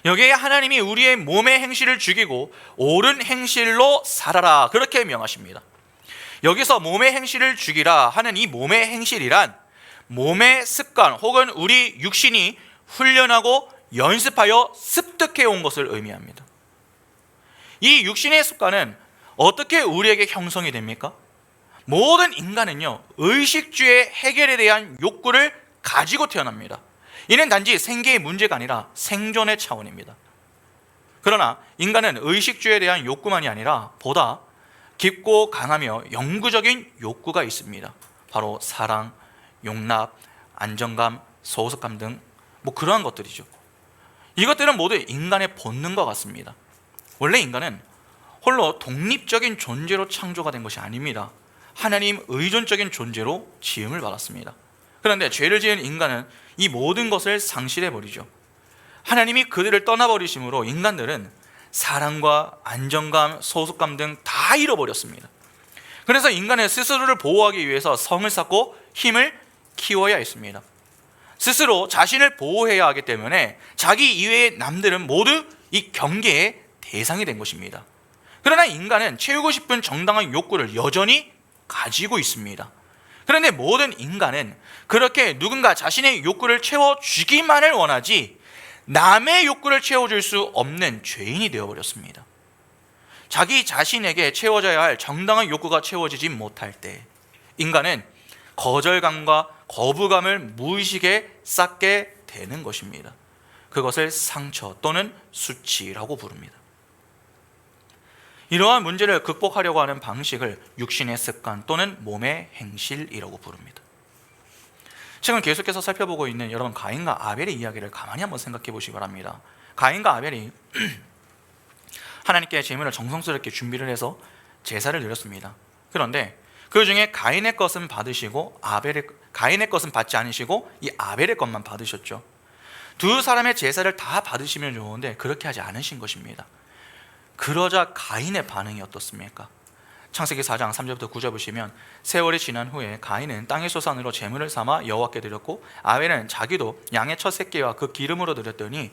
여기에 하나님이 우리의 몸의 행실을 죽이고 옳은 행실로 살아라 그렇게 명하십니다. 여기서 몸의 행실을 죽이라 하는 이 몸의 행실이란 몸의 습관 혹은 우리 육신이 훈련하고 연습하여 습득해 온 것을 의미합니다. 이 육신의 습관은 어떻게 우리에게 형성이 됩니까? 모든 인간은요 의식주의 해결에 대한 욕구를 가지고 태어납니다. 이는 단지 생계의 문제가 아니라 생존의 차원입니다. 그러나 인간은 의식주에 대한 욕구만이 아니라 보다 깊고 강하며 영구적인 욕구가 있습니다. 바로 사랑, 용납, 안정감, 소속감 등 그러한 것들이죠. 이것들은 모두 인간의 본능과 같습니다. 원래 인간은 홀로 독립적인 존재로 창조가 된 것이 아닙니다. 하나님 의존적인 존재로 지음을 받았습니다. 그런데 죄를 지은 인간은 이 모든 것을 상실해버리죠. 하나님이 그들을 떠나버리심으로 인간들은 사랑과 안정감, 소속감 등 다 잃어버렸습니다. 그래서 인간은 스스로를 보호하기 위해서 성을 쌓고 힘을 키워야 했습니다. 스스로 자신을 보호해야 하기 때문에 자기 이외의 남들은 모두 이 경계의 대상이 된 것입니다. 그러나 인간은 채우고 싶은 정당한 욕구를 여전히 가지고 있습니다. 그런데 모든 인간은 그렇게 누군가 자신의 욕구를 채워주기만을 원하지 남의 욕구를 채워줄 수 없는 죄인이 되어버렸습니다. 자기 자신에게 채워져야 할 정당한 욕구가 채워지지 못할 때 인간은 거절감과 거부감을 무의식에 쌓게 되는 것입니다. 그것을 상처 또는 수치라고 부릅니다. 이러한 문제를 극복하려고 하는 방식을 육신의 습관 또는 몸의 행실이라고 부릅니다. 지금 계속해서 살펴보고 있는 여러분 가인과 아벨의 이야기를 가만히 한번 생각해 보시기 바랍니다. 가인과 아벨이 하나님께 제물을 정성스럽게 준비를 해서 제사를 드렸습니다. 그런데 그 중에 가인의 것은 받으시고 가인의 것은 받지 않으시고 이 아벨의 것만 받으셨죠. 두 사람의 제사를 다 받으시면 좋은데 그렇게 하지 않으신 것입니다. 그러자 가인의 반응이 어떻습니까? 창세기 4장 3절부터 9절 보시면 세월이 지난 후에 가인은 땅의 소산으로 제물을 삼아 여호와께 드렸고 아벨은 자기도 양의 첫 새끼와 그 기름으로 드렸더니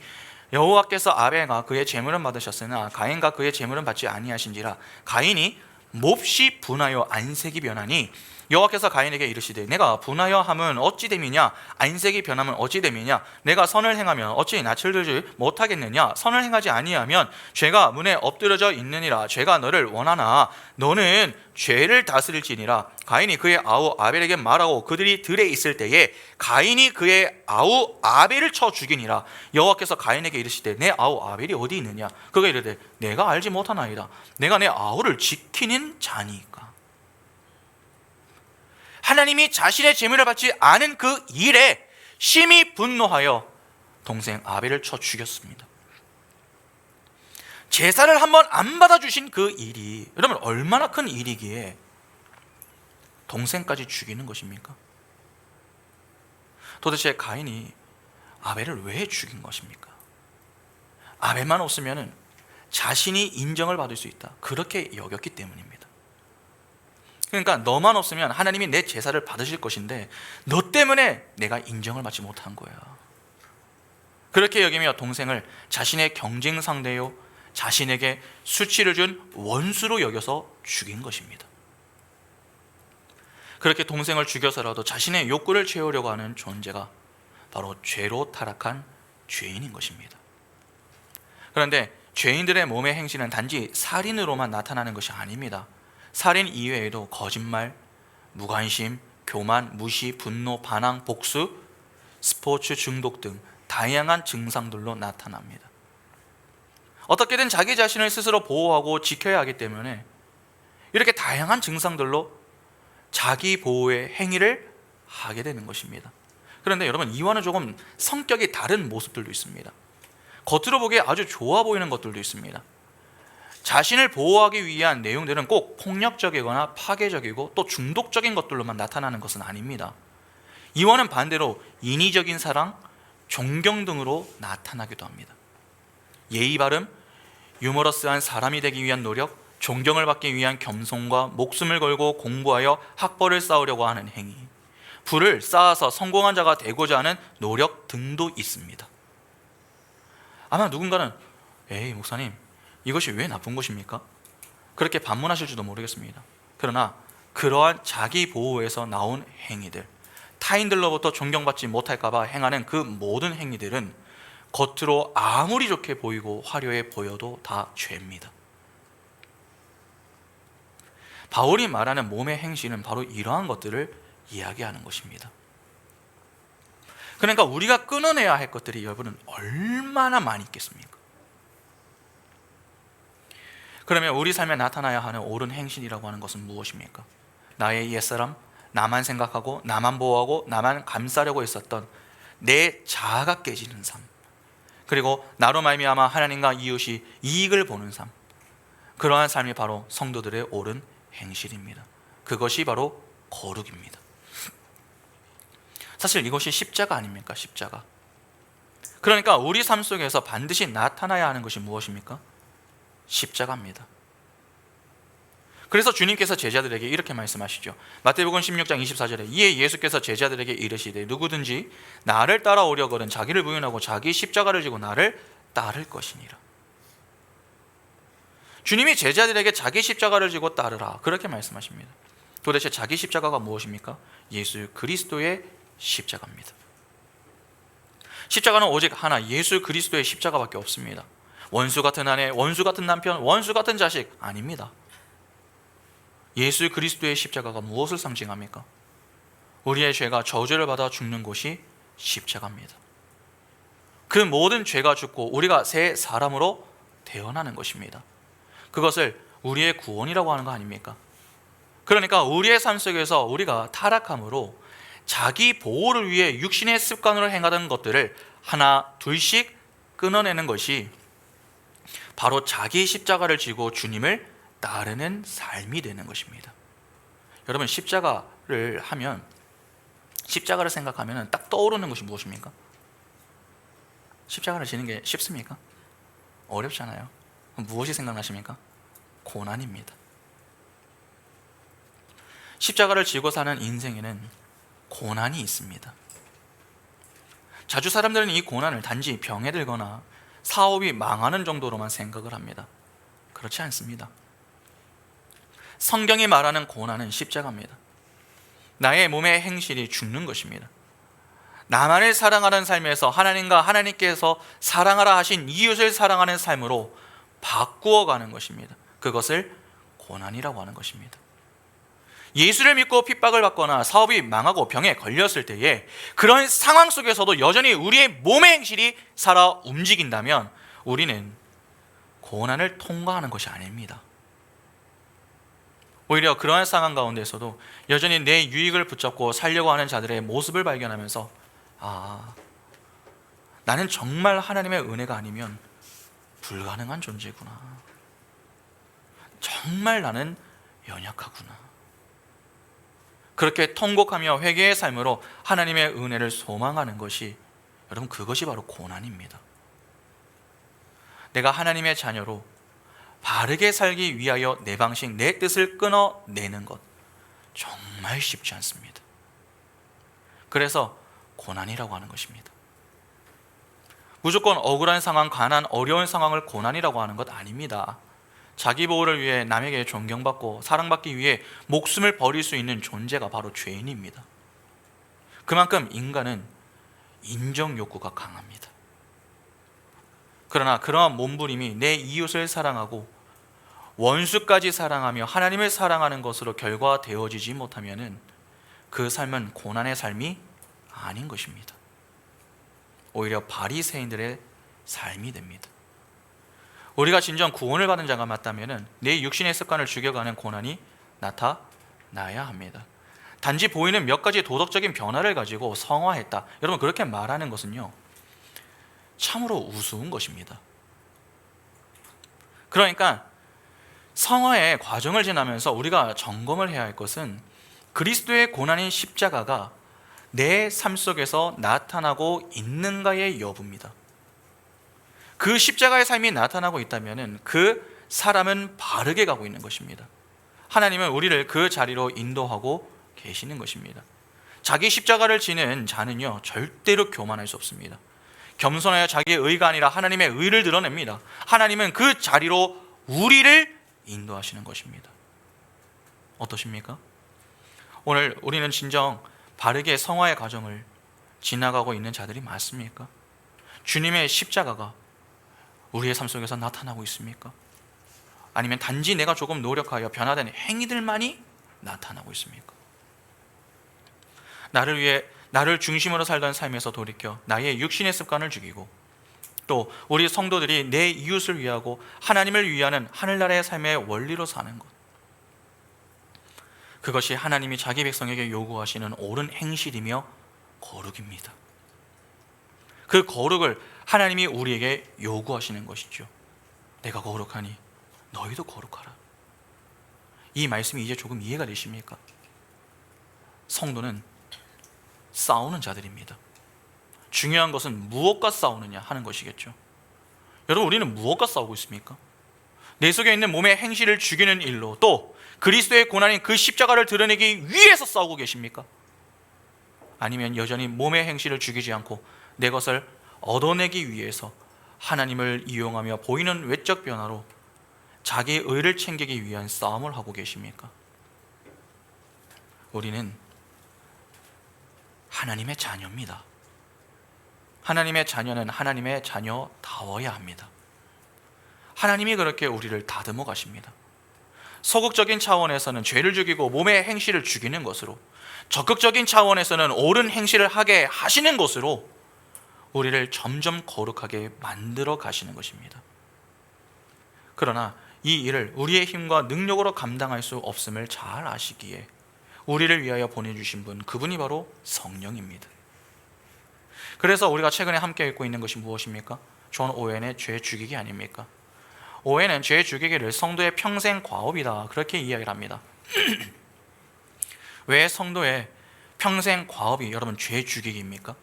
여호와께서 아벨과 그의 제물은 받으셨으나 가인과 그의 제물은 받지 아니하신지라. 가인이 몹시 분하여 안색이 변하니 여호와께서 가인에게 이르시되 내가 분하여 함은 어찌 됨이냐 안색이 변하면 어찌 됨이냐 내가 선을 행하면 어찌 낯을 들지 못하겠느냐 선을 행하지 아니하면 죄가 문에 엎드려져 있느니라. 죄가 너를 원하나 너는 죄를 다스릴지니라. 가인이 그의 아우 아벨에게 말하고 그들이 들에 있을 때에 가인이 그의 아우 아벨을 쳐 죽이니라. 여호와께서 가인에게 이르시되 내 아우 아벨이 어디 있느냐. 그가 이르되 내가 알지 못하나이다. 내가 내 아우를 지키는 자니까. 하나님이 자신의 제물을 받지 않은 그 일에 심히 분노하여 동생 아벨을 쳐 죽였습니다. 제사를 한번 안 받아주신 그 일이 여러분 얼마나 큰 일이기에 동생까지 죽이는 것입니까? 도대체 가인이 아벨을 왜 죽인 것입니까? 아벨만 없으면 자신이 인정을 받을 수 있다, 그렇게 여겼기 때문입니다. 그러니까 너만 없으면 하나님이 내 제사를 받으실 것인데 너 때문에 내가 인정을 받지 못한 거야. 그렇게 여기며 동생을 자신의 경쟁 상대요, 자신에게 수치를 준 원수로 여겨서 죽인 것입니다. 그렇게 동생을 죽여서라도 자신의 욕구를 채우려고 하는 존재가 바로 죄로 타락한 죄인인 것입니다. 그런데 죄인들의 몸의 행실은 단지 살인으로만 나타나는 것이 아닙니다. 살인 이외에도 거짓말, 무관심, 교만, 무시, 분노, 반항, 복수, 스포츠 중독 등 다양한 증상들로 나타납니다. 어떻게든 자기 자신을 스스로 보호하고 지켜야 하기 때문에 이렇게 다양한 증상들로 자기 보호의 행위를 하게 되는 것입니다. 그런데 여러분, 이와는 조금 성격이 다른 모습들도 있습니다. 겉으로 보기에 아주 좋아 보이는 것들도 있습니다. 자신을 보호하기 위한 내용들은 꼭 폭력적이거나 파괴적이고 또 중독적인 것들로만 나타나는 것은 아닙니다. 이와는 반대로 인위적인 사랑, 존경 등으로 나타나기도 합니다. 예의 바름, 유머러스한 사람이 되기 위한 노력, 존경을 받기 위한 겸손과 목숨을 걸고 공부하여 학벌을 쌓으려고 하는 행위, 부를 쌓아서 성공한 자가 되고자 하는 노력 등도 있습니다. 아마 누군가는 에이 목사님, 이것이 왜 나쁜 것입니까? 그렇게 반문하실지도 모르겠습니다. 그러나 그러한 자기 보호에서 나온 행위들, 타인들로부터 존경받지 못할까 봐 행하는 그 모든 행위들은 겉으로 아무리 좋게 보이고 화려해 보여도 다 죄입니다. 바울이 말하는 몸의 행실은 바로 이러한 것들을 이야기하는 것입니다. 그러니까 우리가 끊어내야 할 것들이 여러분은 얼마나 많이 있겠습니까? 그러면 우리 삶에 나타나야 하는 옳은 행실이라고 하는 것은 무엇입니까? 나의 옛사람, 나만 생각하고 나만 보호하고 나만 감싸려고 했었던 내 자아가 깨지는 삶, 그리고 나로 말미암아 하나님과 이웃이 이익을 보는 삶, 그러한 삶이 바로 성도들의 옳은 행실입니다. 그것이 바로 거룩입니다. 사실 이것이 십자가 아닙니까? 십자가. 그러니까 우리 삶 속에서 반드시 나타나야 하는 것이 무엇입니까? 십자가입니다. 그래서 주님께서 제자들에게 이렇게 말씀하시죠. 마태복음 16장 24절에 이에 예수께서 제자들에게 이르시되 누구든지 나를 따라오려거든 자기를 부인하고 자기 십자가를 지고 나를 따를 것이니라. 주님이 제자들에게 자기 십자가를 지고 따르라, 그렇게 말씀하십니다. 도대체 자기 십자가가 무엇입니까? 예수 그리스도의 십자가입니다. 십자가는 오직 하나, 예수 그리스도의 십자가밖에 없습니다. 원수 같은 아내, 원수 같은 남편, 원수 같은 자식 아닙니다. 예수 그리스도의 십자가가 무엇을 상징합니까? 우리의 죄가 저주를 받아 죽는 곳이 십자가입니다. 그 모든 죄가 죽고 우리가 새 사람으로 태어나는 것입니다. 그것을 우리의 구원이라고 하는 거 아닙니까? 그러니까 우리의 삶 속에서 우리가 타락함으로 자기 보호를 위해 육신의 습관으로 행하던 것들을 하나 둘씩 끊어내는 것이 바로 자기 십자가를 지고 주님을 따르는 삶이 되는 것입니다. 여러분, 십자가를 생각하면 딱 떠오르는 것이 무엇입니까? 십자가를 지는 게 쉽습니까? 어렵잖아요. 무엇이 생각나십니까? 고난입니다. 십자가를 지고 사는 인생에는 고난이 있습니다. 자주 사람들은 이 고난을 단지 병에 들거나 사업이 망하는 정도로만 생각을 합니다. 그렇지 않습니다. 성경이 말하는 고난은 십자가입니다. 나의 몸의 행실이 죽는 것입니다. 나만을 사랑하는 삶에서 하나님과 하나님께서 사랑하라 하신 이웃을 사랑하는 삶으로 바꾸어가는 것입니다. 그것을 고난이라고 하는 것입니다. 예수를 믿고 핍박을 받거나 사업이 망하고 병에 걸렸을 때에 그런 상황 속에서도 여전히 우리의 몸의 행실이 살아 움직인다면 우리는 고난을 통과하는 것이 아닙니다. 오히려 그러한 상황 가운데서도 여전히 내 유익을 붙잡고 살려고 하는 자들의 모습을 발견하면서 나는 정말 하나님의 은혜가 아니면 불가능한 존재구나. 정말 나는 연약하구나. 그렇게 통곡하며 회개의 삶으로 하나님의 은혜를 소망하는 것이, 여러분, 그것이 바로 고난입니다. 내가 하나님의 자녀로 바르게 살기 위하여 내 방식, 내 뜻을 끊어내는 것, 정말 쉽지 않습니다. 그래서 고난이라고 하는 것입니다. 무조건 억울한 상황, 가난, 어려운 상황을 고난이라고 하는 것 아닙니다. 자기 보호를 위해 남에게 존경받고 사랑받기 위해 목숨을 버릴 수 있는 존재가 바로 죄인입니다. 그만큼 인간은 인정 욕구가 강합니다. 그러나 그러한 몸부림이 내 이웃을 사랑하고 원수까지 사랑하며 하나님을 사랑하는 것으로 결과되어지지 못하면 그 삶은 고난의 삶이 아닌 것입니다. 오히려 바리새인들의 삶이 됩니다. 우리가 진정 구원을 받은 자가 맞다면 내 육신의 습관을 죽여가는 고난이 나타나야 합니다. 단지 보이는 몇 가지 도덕적인 변화를 가지고 성화했다, 여러분, 그렇게 말하는 것은요, 참으로 우스운 것입니다. 그러니까 성화의 과정을 지나면서 우리가 점검을 해야 할 것은 그리스도의 고난인 십자가가 내 삶 속에서 나타나고 있는가의 여부입니다. 그 십자가의 삶이 나타나고 있다면 그 사람은 바르게 가고 있는 것입니다. 하나님은 우리를 그 자리로 인도하고 계시는 것입니다. 자기 십자가를 지는 자는요, 절대로 교만할 수 없습니다. 겸손하여 자기의 의가 아니라 하나님의 의를 드러냅니다. 하나님은 그 자리로 우리를 인도하시는 것입니다. 어떠십니까? 오늘 우리는 진정 바르게 성화의 과정을 지나가고 있는 자들이 맞습니까? 주님의 십자가가 우리의 삶 속에서 나타나고 있습니까? 아니면 단지 내가 조금 노력하여 변화된 행위들만이 나타나고 있습니까? 나를 위해, 나를 중심으로 살던 삶에서 돌이켜 나의 육신의 습관을 죽이고, 또 우리 성도들이 내 이웃을 위하고 하나님을 위하는 하늘나라의 삶의 원리로 사는 것, 그것이 하나님이 자기 백성에게 요구하시는 옳은 행실이며 거룩입니다. 그 거룩을 하나님이 우리에게 요구하시는 것이죠. 내가 거룩하니 너희도 거룩하라. 이 말씀이 이제 조금 이해가 되십니까? 성도는 싸우는 자들입니다. 중요한 것은 무엇과 싸우느냐 하는 것이겠죠. 여러분, 우리는 무엇과 싸우고 있습니까? 내 속에 있는 몸의 행실을 죽이는 일로, 또 그리스도의 고난인 그 십자가를 드러내기 위해서 싸우고 계십니까? 아니면 여전히 몸의 행실을 죽이지 않고 내 것을 얻어내기 위해서 하나님을 이용하며 보이는 외적 변화로 자기 의를 챙기기 위한 싸움을 하고 계십니까? 우리는 하나님의 자녀입니다. 하나님의 자녀는 하나님의 자녀다워야 합니다. 하나님이 그렇게 우리를 다듬어 가십니다. 소극적인 차원에서는 죄를 죽이고 몸의 행실을 죽이는 것으로, 적극적인 차원에서는 옳은 행실을 하게 하시는 것으로 우리를 점점 거룩하게 만들어 가시는 것입니다. 그러나 이 일을 우리의 힘과 능력으로 감당할 수 없음을 잘 아시기에 우리를 위하여 보내주신 분, 그분이 바로 성령입니다. 그래서 우리가 최근에 함께 읽고 있는 것이 무엇입니까? 존 오웬의 죄 죽이기 아닙니까? 오웬은 죄 죽이기를 성도의 평생 과업이다, 그렇게 이야기를 합니다. 왜 성도의 평생 과업이 여러분 죄 죽이기입니까?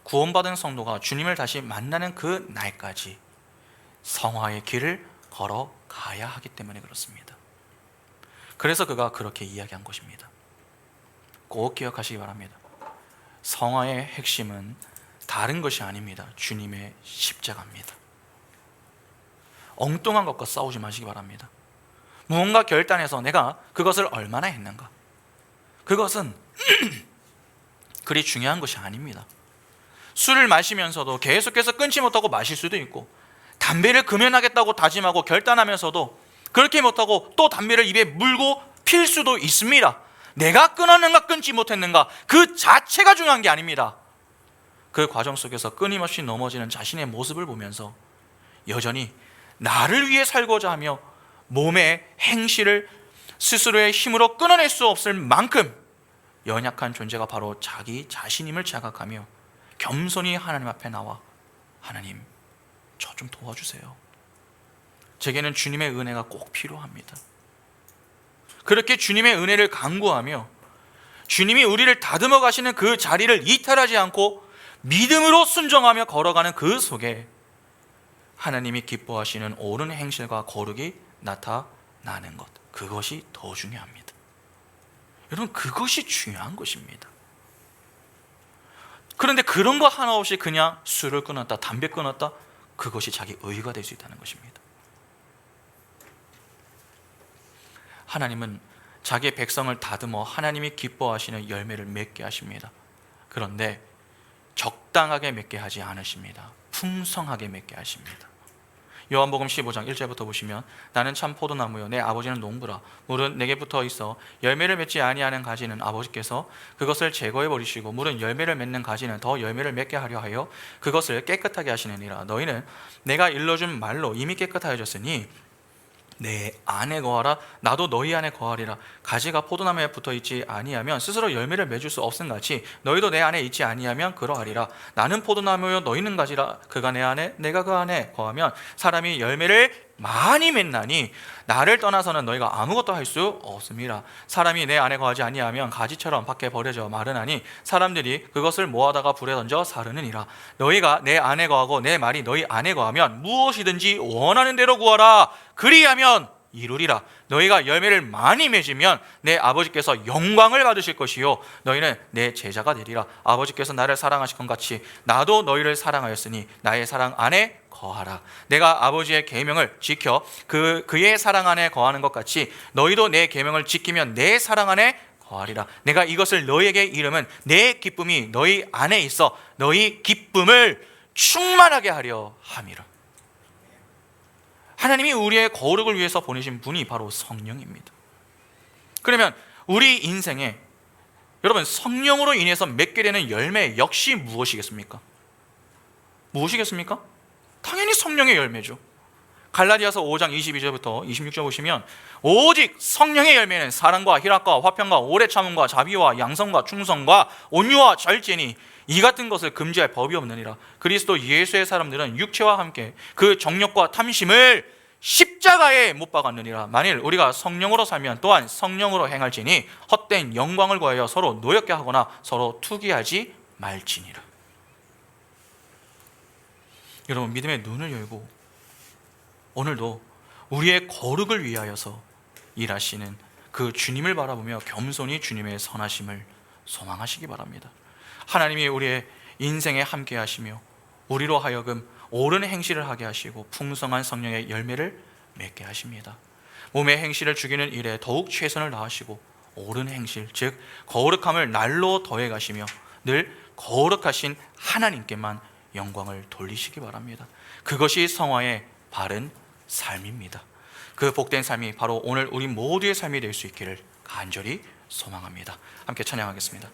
구원받은 성도가 주님을 다시 만나는 그 날까지 성화의 길을 걸어가야 하기 때문에 그렇습니다. 그래서 그가 그렇게 이야기한 것입니다. 꼭 기억하시기 바랍니다. 성화의 핵심은 다른 것이 아닙니다. 주님의 십자가입니다. 엉뚱한 것과 싸우지 마시기 바랍니다. 무언가 결단해서 내가 그것을 얼마나 했는가, 그것은 그리 중요한 것이 아닙니다. 술을 마시면서도 계속해서 끊지 못하고 마실 수도 있고, 담배를 금연하겠다고 다짐하고 결단하면서도 그렇게 못하고 또 담배를 입에 물고 필 수도 있습니다. 내가 끊었는가 끊지 못했는가, 그 자체가 중요한 게 아닙니다. 그 과정 속에서 끊임없이 넘어지는 자신의 모습을 보면서 여전히 나를 위해 살고자 하며 몸의 행실을 스스로의 힘으로 끊어낼 수 없을 만큼 연약한 존재가 바로 자기 자신임을 자각하며 겸손히 하나님 앞에 나와 하나님, 저 좀 도와주세요. 제게는 주님의 은혜가 꼭 필요합니다. 그렇게 주님의 은혜를 간구하며 주님이 우리를 다듬어 가시는 그 자리를 이탈하지 않고 믿음으로 순종하며 걸어가는 그 속에 하나님이 기뻐하시는 옳은 행실과 거룩이 나타나는 것, 그것이 더 중요합니다. 여러분, 그것이 중요한 것입니다. 그런데 그런 거 하나 없이 그냥 술을 끊었다, 담배 끊었다, 그것이 자기 의의가 될 수 있다는 것입니다. 하나님은 자기의 백성을 다듬어 하나님이 기뻐하시는 열매를 맺게 하십니다. 그런데 적당하게 맺게 하지 않으십니다. 풍성하게 맺게 하십니다. 요한복음 15장 1절부터 보시면, 나는 참 포도나무요 내 아버지는 농부라. 물은 내게 붙어 있어 열매를 맺지 아니하는 가지는 아버지께서 그것을 제거해 버리시고, 물은 열매를 맺는 가지는 더 열매를 맺게 하려 하여 그것을 깨끗하게 하시느니라. 너희는 내가 일러준 말로 이미 깨끗하여졌으니 내 안에 거하라. 나도 너희 안에 거하리라. 가지가 포도나무에 붙어 있지 아니하면 스스로 열매를 맺을 수 없음 같이 너희도 내 안에 있지 아니하면 그러하리라. 나는 포도나무요 너희는 가지라. 그가 내 안에 내가 그 안에 거하면 사람이 열매를 많이 맺나니 나를 떠나서는 너희가 아무것도 할 수 없습니다. 사람이 내 안에 거하지 아니하면 가지처럼 밖에 버려져 마르나니 사람들이 그것을 모아다가 불에 던져 사르느니라. 너희가 내 안에 거하고 내 말이 너희 안에 거하면 무엇이든지 원하는 대로 구하라. 그리하면 이루리라. 너희가 열매를 많이 맺으면 내 아버지께서 영광을 받으실 것이요 너희는 내 제자가 되리라. 아버지께서 나를 사랑하신 것 같이 나도 너희를 사랑하였으니 나의 사랑 안에 거하라. 내가 아버지의 계명을 지켜 그의 사랑 안에 거하는 것 같이 너희도 내 계명을 지키면 내 사랑 안에 거하리라. 내가 이것을 너희에게 이름은 내 기쁨이 너희 안에 있어 너희 기쁨을 충만하게 하려 함이라. 하나님이 우리의 거룩을 위해서 보내신 분이 바로 성령입니다. 그러면 우리 인생에 여러분, 성령으로 인해서 맺게 되는 열매 역시 무엇이겠습니까? 무엇이겠습니까? 당연히 성령의 열매죠. 갈라디아서 5장 22절부터 26절 보시면, 오직 성령의 열매는 사랑과 희락과 화평과 오래 참음과 자비와 양성과 충성과 온유와 절제니 이 같은 것을 금지할 법이 없느니라. 그리스도 예수의 사람들은 육체와 함께 그 정욕과 탐심을 십자가에 못 박았느니라. 만일 우리가 성령으로 살면 또한 성령으로 행할지니 헛된 영광을 구하여 서로 노엽게 하거나 서로 투기하지 말지니라. 여러분, 믿음의 눈을 열고 오늘도 우리의 거룩을 위하여서 일하시는 그 주님을 바라보며 겸손히 주님의 선하심을 소망하시기 바랍니다. 하나님이 우리의 인생에 함께 하시며 우리로 하여금 옳은 행실을 하게 하시고 풍성한 성령의 열매를 맺게 하십니다. 몸의 행실을 죽이는 일에 더욱 최선을 다하시고 옳은 행실, 즉 거룩함을 날로 더해 가시며 늘 거룩하신 하나님께만 영광을 돌리시기 바랍니다. 그것이 성화의 바른 삶입니다. 그 복된 삶이 바로 오늘 우리 모두의 삶이 될 수 있기를 간절히 소망합니다. 함께 찬양하겠습니다.